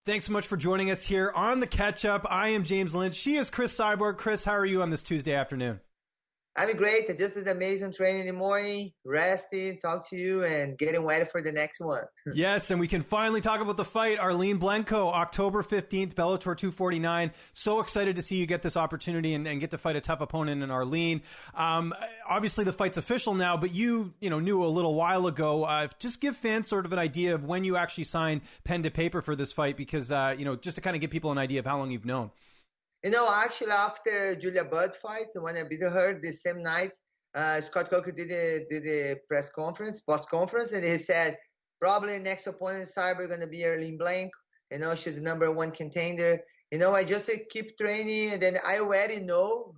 Thanks so much for joining us here on The Catch Up. I am James Lynch. She is Cris Cyborg. Cris, how are you on this Tuesday afternoon? I'm great. I just did amazing training in the morning, resting, talk to you, and getting ready for the next one. Yes, and we can finally talk about the fight. Arlene Blencowe, October 15th, Bellator 249. So excited to see you get this opportunity and get to fight a tough opponent in Arlene. Obviously, the fight's official now, but you knew a little while ago. Just give fans sort of an idea of when you actually signed pen to paper for this fight, because, just to kind of give people an idea of how long you've known. Actually, after Julia Budd fight, when I beat her the same night, Scott Coker did a post conference, and he said, probably next opponent Cyborg going to be Arlene Blencowe. She's the number one contender. I just keep training, and then I already know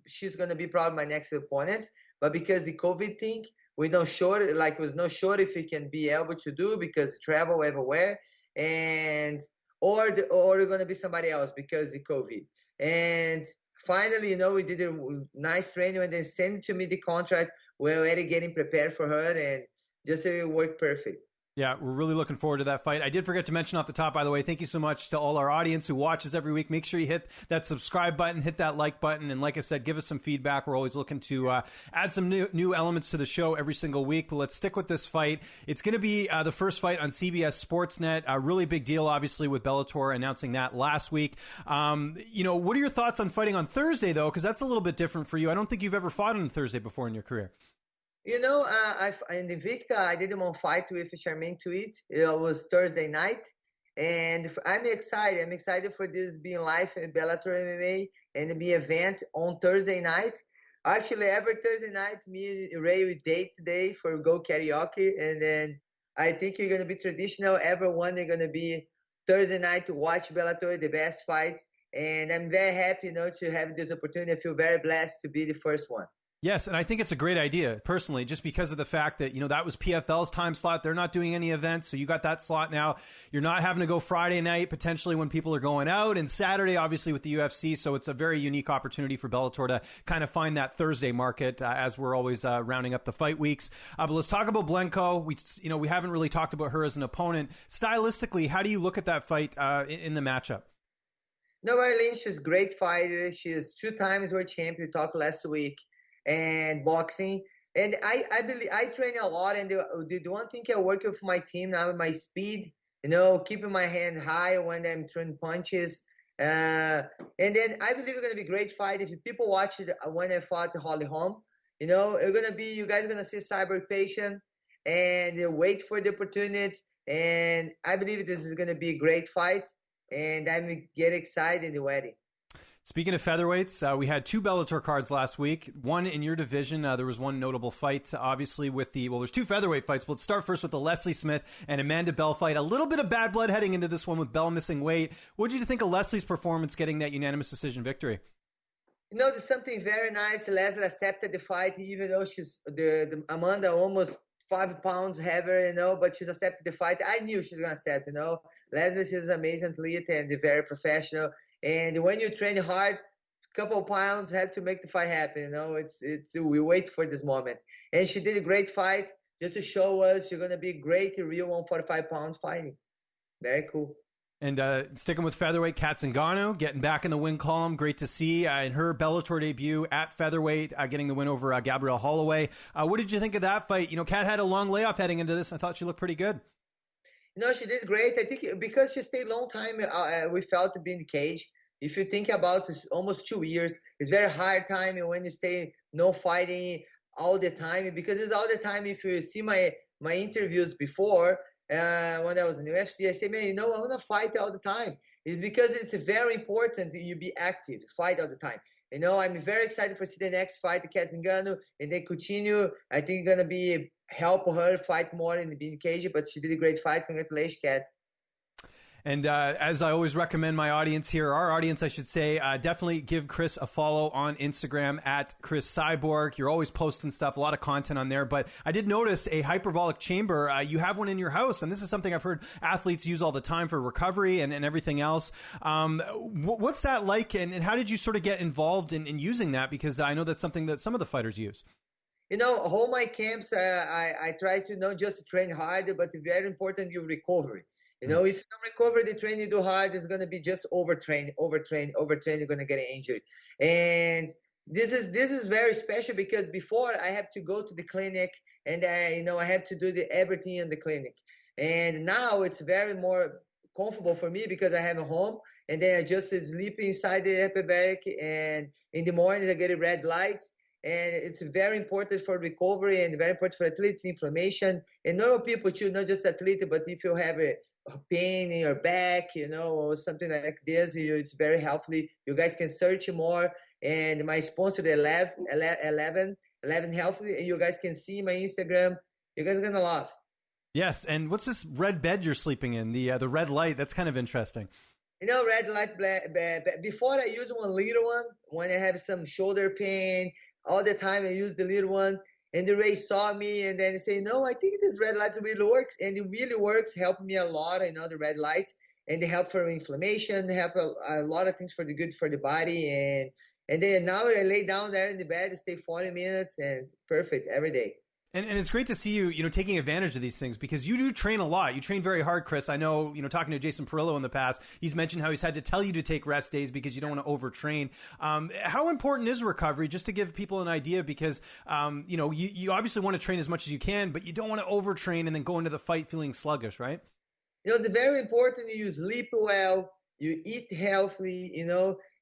she's going to be probably my next opponent. But because the COVID thing, we not sure, was not sure if we can be able to do because travel everywhere, or going to be somebody else because the COVID. And finally, we did a nice training and then sent to me the contract. We're already getting prepared for her, and just it worked perfect. Yeah, we're really looking forward to that fight. I did forget to mention off the top, by the way, thank you so much to all our audience who watches every week. Make sure you hit that subscribe button, hit that like button. And like I said, give us some feedback. We're always looking to add some new elements to the show every single week. But let's stick with this fight. It's going to be the first fight on CBS Sports Net. A really big deal, obviously, with Bellator announcing that last week. What are your thoughts on fighting on Thursday, though? Because that's a little bit different for you. I don't think you've ever fought on Thursday before in your career. In Invicta, I did one fight with Charmaine Tweet. It was Thursday night, and I'm excited. I'm excited for this being live in Bellator MMA and the event on Thursday night. Actually, every Thursday night, me and Ray we date today for go karaoke, and then I think you're gonna be traditional. Everyone is gonna be Thursday night to watch Bellator, the best fights, and I'm very happy, to have this opportunity. I feel very blessed to be the first one. Yes, and I think it's a great idea, personally, just because of the fact that, that was PFL's time slot. They're not doing any events, so you got that slot now. You're not having to go Friday night, potentially, when people are going out, and Saturday, obviously, with the UFC, so it's a very unique opportunity for Bellator to kind of find that Thursday market as we're always rounding up the fight weeks. But let's talk about Blencowe. We haven't really talked about her as an opponent. Stylistically, how do you look at that fight in the matchup? Arlene, she's a great fighter. She's 2 times world champion. We talked last week. And boxing, and I believe I train a lot, and the one thing I work with my team now is my speed, keeping my hand high when I'm throwing punches, and then I believe it's gonna be a great fight. If people watch it when I fought Holm, you guys are gonna see Cyborg patient and wait for the opportunity, and I believe this is gonna be a great fight, and I'm get excited and ready. Speaking of featherweights, we had 2 Bellator cards last week. One in your division. There was one notable fight, obviously, with there's 2 featherweight fights. But let's start first with the Leslie Smith and Amanda Bell fight. A little bit of bad blood heading into this one with Bell missing weight. What did you think of Leslie's performance getting that unanimous decision victory? There's something very nice. Leslie accepted the fight, even though she's the Amanda almost 5 pounds heavier, but she's accepted the fight. I knew she was going to accept, Leslie is an amazing athlete and very professional. And when you train hard, a couple of pounds have to make the fight happen. We wait for this moment. And she did a great fight just to show us she's going to be great in real 145 pounds fighting. Very cool. And sticking with featherweight, Kat Zingano getting back in the win column. Great to see in her Bellator debut at featherweight, getting the win over Gabrielle Holloway. What did you think of that fight? Kat had a long layoff heading into this. I thought she looked pretty good. She did great. I think because she stayed a long time, we felt to be in the cage. If you think about it, almost 2 years, it's very hard time when you stay no fighting all the time. Because it's all the time. If you see my interviews before, when I was in the UFC, I say, man, I want to fight all the time. It's because it's very important that you be active, fight all the time. I'm very excited for see the next fight, the Kat Zingano, and they continue. I think going to be help her fight more in the cage, but she did a great fight. Congratulations, Kat. And as I always recommend our audience, I should say, definitely give Cris a follow on Instagram at Cris Cyborg. You're always posting stuff, a lot of content on there. But I did notice a hyperbaric chamber. You have one in your house, and this is something I've heard athletes use all the time for recovery and everything else. What's that like, and how did you sort of get involved in using that? Because I know that's something that some of the fighters use. All my camps, I try to not just train hard, but very important, your recovery. You know, if you don't recover the training you do hard, it's going to be just overtrain. You're going to get an injury. And this is very special because before I have to go to the clinic and I have to do everything in the clinic. And now it's very more comfortable for me because I have a home and then I just sleep inside the hyperbaric, and in the morning I get red lights. And it's very important for recovery and very important for athletes, inflammation. And normal people too, not just athletes, but if you have a pain in your back, or something like this, it's very healthy. You guys can search more. And my sponsor, Eleve Healthy, and you guys can see my Instagram. You guys are going to love. Yes, and what's this red bed you're sleeping in? The red light, that's kind of interesting. Red light, before I use one little one, when I have some shoulder pain, all the time I use the little one. And the Ray saw me and then say, no, I think this red light really works. And it really works, helped me a lot, the red lights. And they help for inflammation, help a lot of things for the good for the body. And then now I lay down there in the bed, stay 40 minutes, and it's perfect every day. And it's great to see you, taking advantage of these things because you do train a lot. You train very hard, Cris. I know, talking to Jason Perillo in the past, he's mentioned how he's had to tell you to take rest days because you don't want to overtrain. How important is recovery, just to give people an idea? Because, you obviously want to train as much as you can, but you don't want to overtrain and then go into the fight feeling sluggish, right? The very important, you sleep well, you eat healthy,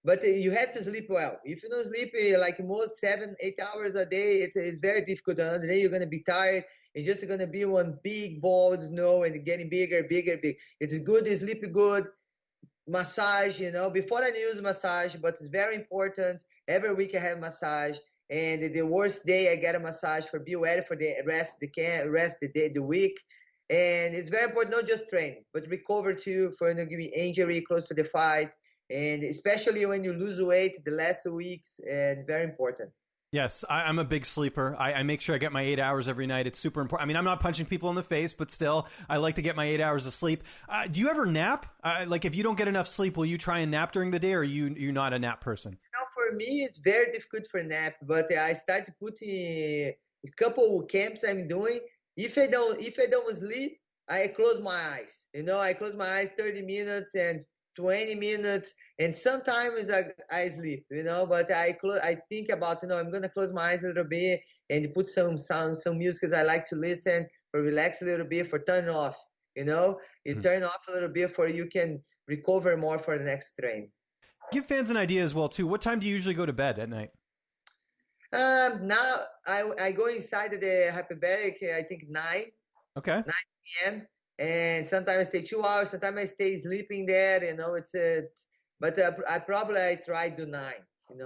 but you have to sleep well. If you don't sleep like most 7-8 hours a day, it's very difficult. Another day you're going to be tired. It's just going to be one big ball of snow and getting bigger. It's good to sleep good. Massage, before I use massage, but it's very important. Every week I have massage. And the worst day I get a massage for be ready for the rest the week. And it's very important, not just training, but recover too for give me injury close to the fight. And especially when you lose weight the last 2 weeks, it's very important. Yes, I'm a big sleeper. I make sure I get my 8 hours every night. It's super important. I mean, I'm not punching people in the face, but still, I like to get my 8 hours of sleep. Do you ever nap? Like, if you don't get enough sleep, will you try and nap during the day, or are you not a nap person? For me, it's very difficult for nap, but I start to put in a couple of camps I'm doing. If I don't sleep, I close my eyes. I close my eyes 30 minutes and 20 minutes, and sometimes I sleep, but I think about, I'm going to close my eyes a little bit and put some sound, some music because I like to listen for relax a little bit, for turn off, turn off a little bit for you can recover more for the next train. Give fans an idea as well, too. What time do you usually go to bed at night? Now I go inside the hyperbaric, I think 9. Okay. 9 p.m. And sometimes I stay 2 hours. Sometimes I stay sleeping there. But I try to do 9.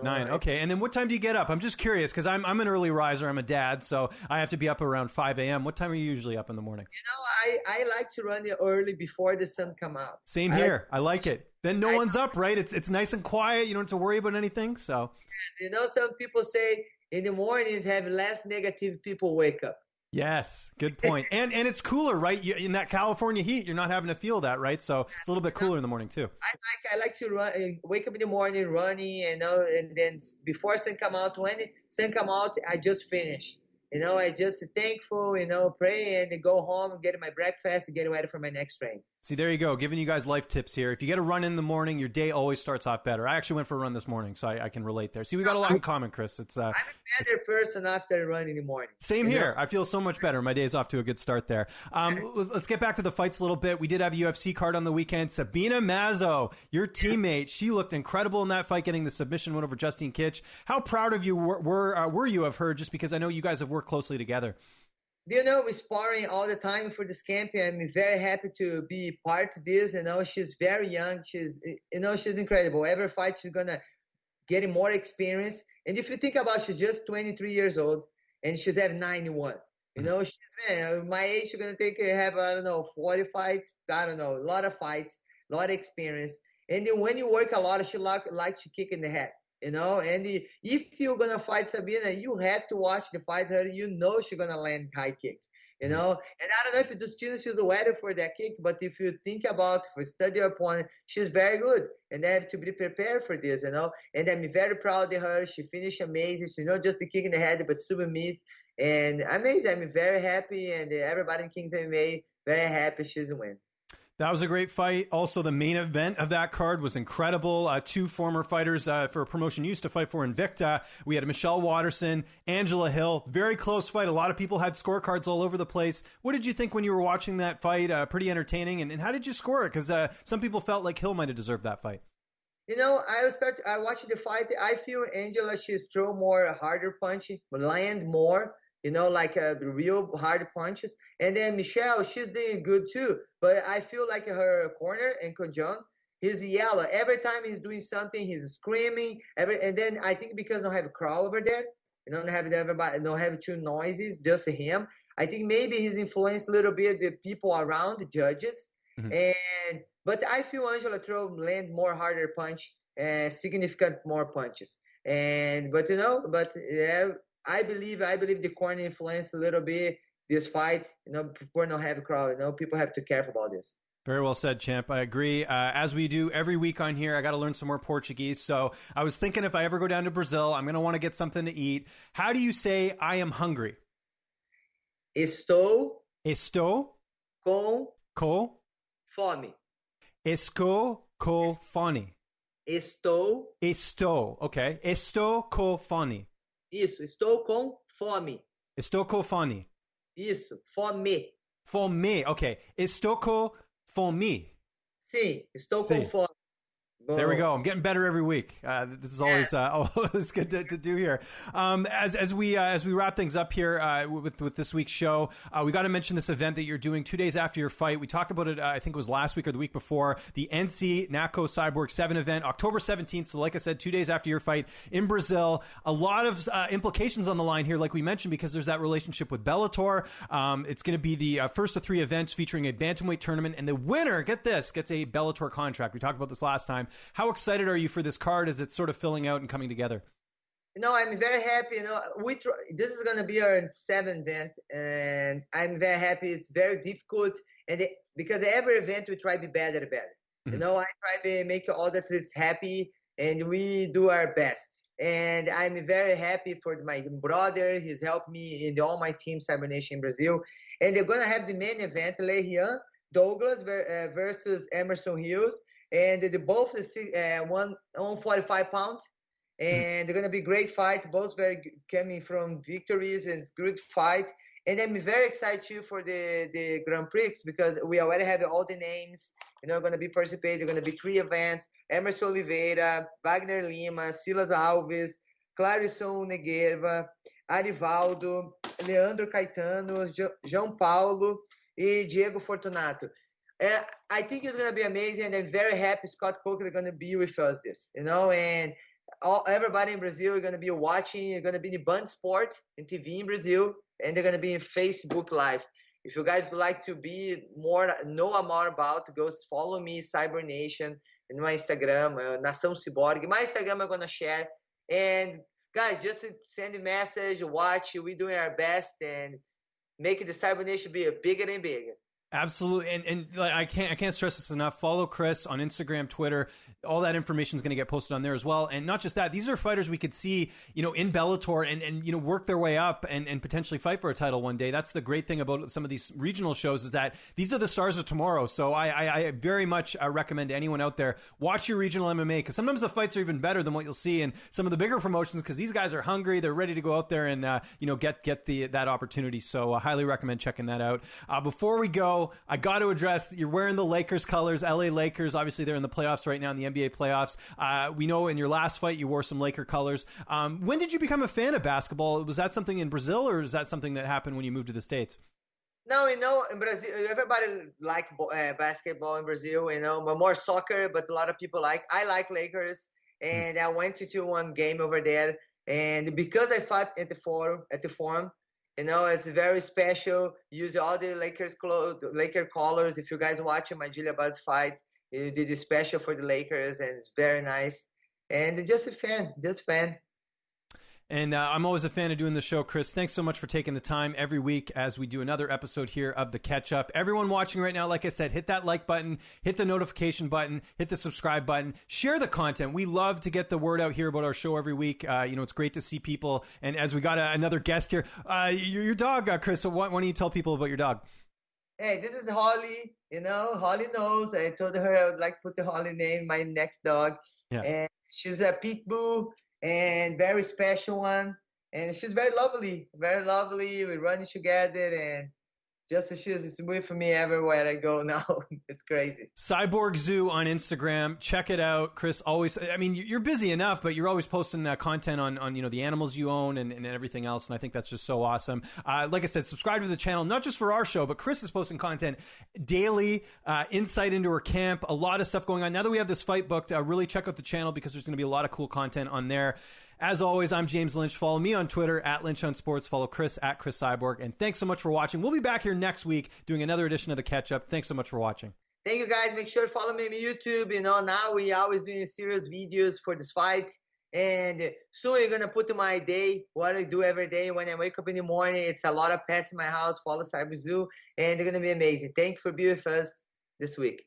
9. Okay. And then what time do you get up? I'm just curious because I'm an early riser. I'm a dad, so I have to be up around 5 a.m. What time are you usually up in the morning? I like to run early before the sun come out. Same here. I like it. Then no one's up, right? It's nice and quiet. You don't have to worry about anything. So some people say in the mornings have less negative people wake up. Yes, good point. And it's cooler, right? In that California heat, you're not having to feel that, right? So it's a little bit cooler in the morning too. I like to wake up in the morning running, and then before sun come out, when sun come out, I just finish. I just thankful, pray and go home, get my breakfast, and get ready for my next train. See, there you go. Giving you guys life tips here. If you get a run in the morning, your day always starts off better. I actually went for a run this morning, so I can relate there. See, we got a lot in common, Cris. I'm a better person after running in the morning. Same here. I feel so much better. My day's off to a good start there. Let's get back to the fights a little bit. We did have a UFC card on the weekend. Sabina Mazo, your teammate, she looked incredible in that fight, getting the submission win over Justine Kish. How proud of you were you of her, just because I know you guys have worked closely together? We're sparring all the time for this camp. I'm very happy to be part of this. She's very young. She's incredible. Every fight she's gonna get more experience. And if you think about it, she's just 23 years old and she's have 91. She's my age. She's gonna have 40 fights. A lot of fights, a lot of experience. And then when you work a lot, she like to kick in the head. And if you're going to fight Sabina, you have to watch the fights. She's going to land high kick, And I don't know if Justine is ready for that kick, but if you think about, if you study her opponent, she's very good. And they have to be prepared for this, And I'm very proud of her. She finished amazing. She's not just a kick in the head, but super meat. And amazing. I'm very happy. And everybody in Kings MMA, very happy she's a win. That was a great fight. Also, the main event of that card was incredible. Two former fighters for a promotion used to fight for Invicta. We had Michelle Waterson, Angela Hill. Very close fight. A lot of people had scorecards all over the place. What did you think when you were watching that fight? Pretty entertaining. And how did you score it? Because some people felt like Hill might have deserved that fight. I watched the fight. I feel Angela, she's throw more harder punch, land more. Like real hard punches. And then Michelle, she's doing good too. But I feel like her corner and Conjon, he's yellow. Every time he's doing something, he's screaming. And then I think because I don't have a crowd over there, don't have everybody, don't have two noises, just him. I think maybe he's influenced a little bit the people around, the judges. Mm-hmm. But I feel Angela land more harder punch and significant more punches. I believe the corner influenced a little bit this fight. People don't have a crowd. People have to be careful about this. Very well said, champ. I agree. As we do every week on here, I got to learn some more Portuguese. So I was thinking if I ever go down to Brazil, I'm going to want to get something to eat. How do you say I am hungry? Estou com fome. Estou com fome. Estou. Okay. Estou com fome. Isso, estou com fome. Estou com fome. Isso, fome. Fome, ok. Estou com fome. Sim, estou com fome. There we go. I'm getting better every week. This is always good to do here. As we wrap things up here with this week's show, we got to mention this event that you're doing 2 days after your fight. We talked about it. I think it was last week or the week before. The NC Nacao Cyborg 7 event, October 17th. So, like I said, 2 days after your fight in Brazil. A lot of implications on the line here, like we mentioned, because there's that relationship with Bellator. It's going to be the first of 3 events featuring a bantamweight tournament, and the winner, get this, gets a Bellator contract. We talked about this last time. How excited are you for this card as it's sort of filling out and coming together? I'm very happy. This is going to be our 7th event, and I'm very happy. It's very difficult, because every event we try to be better and better. Mm-hmm. I try to make all the athletes happy, and we do our best. And I'm very happy for my brother. He's helped me in all my team, Cyber Nation in Brazil. And they're going to have the main event, Lehian Douglas versus Emerson Hills. And they both 145 pounds, and they're gonna be great fight. Both very good, coming from victories, and it's good fight. And I'm very excited too for the Grand Prix, because we already have all the names. Gonna be participating. Gonna be 3 events: Emerson Oliveira, Wagner Lima, Silas Alves, Clarison Negueva, Arivaldo, Leandro Caetano, João Paulo e Diego Fortunato. I think it's going to be amazing, and I'm very happy Scott Coker is going to be with us and everybody in Brazil is going to be watching. You're going to be in Band Sport and TV in Brazil, and they're going to be in Facebook Live. If you guys would like to know more about, go follow me, Cyber Nation, and my Instagram, Nacao Cyborg. My Instagram I'm going to share. And guys, just send a message, watch. We're doing our best and make the Cyber Nation be bigger and bigger. Absolutely. And I can't stress this enough. Follow Cris on Instagram, Twitter. All that information is going to get posted on there as well. And not just that, these are fighters we could see, in Bellator and work their way up and potentially fight for a title one day. That's the great thing about some of these regional shows, is that these are the stars of tomorrow. So I very much recommend to anyone out there, watch your regional MMA, because sometimes the fights are even better than what you'll see in some of the bigger promotions, because these guys are hungry. They're ready to go out there and, get that opportunity. So I highly recommend checking that out. Before we go, I got to address, you're wearing the Lakers colors, LA Lakers. Obviously, they're in the playoffs right now, in the NBA playoffs. We know in your last fight, you wore some Laker colors. When did you become a fan of basketball? Was that something in Brazil, or is that something that happened when you moved to the States? No, in Brazil, everybody like basketball in Brazil, but more soccer, but a lot of people I like Lakers, and I went to one game over there, and because I fought at the forum, it's very special. Use all the Laker colors. If you guys watch my Julia Budd fight, he did it special for the Lakers, and it's very nice. And just a fan. And I'm always a fan of doing the show, Cris. Thanks so much for taking the time every week as we do another episode here of The Catch Up. Everyone watching right now, like I said, hit that like button, hit the notification button, hit the subscribe button, share the content. We love to get the word out here about our show every week. It's great to see people. And as we got another guest here, your dog, Cris, so why don't you tell people about your dog? hey, this is Holly. Holly knows. I told her I would like to put the Holly name, my next dog. Yeah. And she's a pit bull and very special one. And she's very lovely, very lovely. We're running together, and she's with me everywhere I go now. It's crazy. Cyborg Zoo on Instagram. Check it out. Cris, always, I mean, you're busy enough, but you're always posting content on the animals you own and everything else. And I think that's just so awesome. Like I said, subscribe to the channel, not just for our show, but Cris is posting content daily, insight into her camp, a lot of stuff going on. Now that we have this fight booked, really check out the channel because there's going to be a lot of cool content on there. As always, I'm James Lynch. Follow me on Twitter at Lynch on Sports. Follow Cris at Cris Cyborg. And thanks so much for watching. We'll be back here next week doing another edition of the Catch Up. Thanks so much for watching. Thank you, guys. Make sure to follow me on YouTube. Now we always doing serious videos for this fight. And soon you're going to put my day, what I do every day when I wake up in the morning. It's a lot of pets in my house. Follow Cyborg Zoo. And they're going to be amazing. Thank you for being with us this week.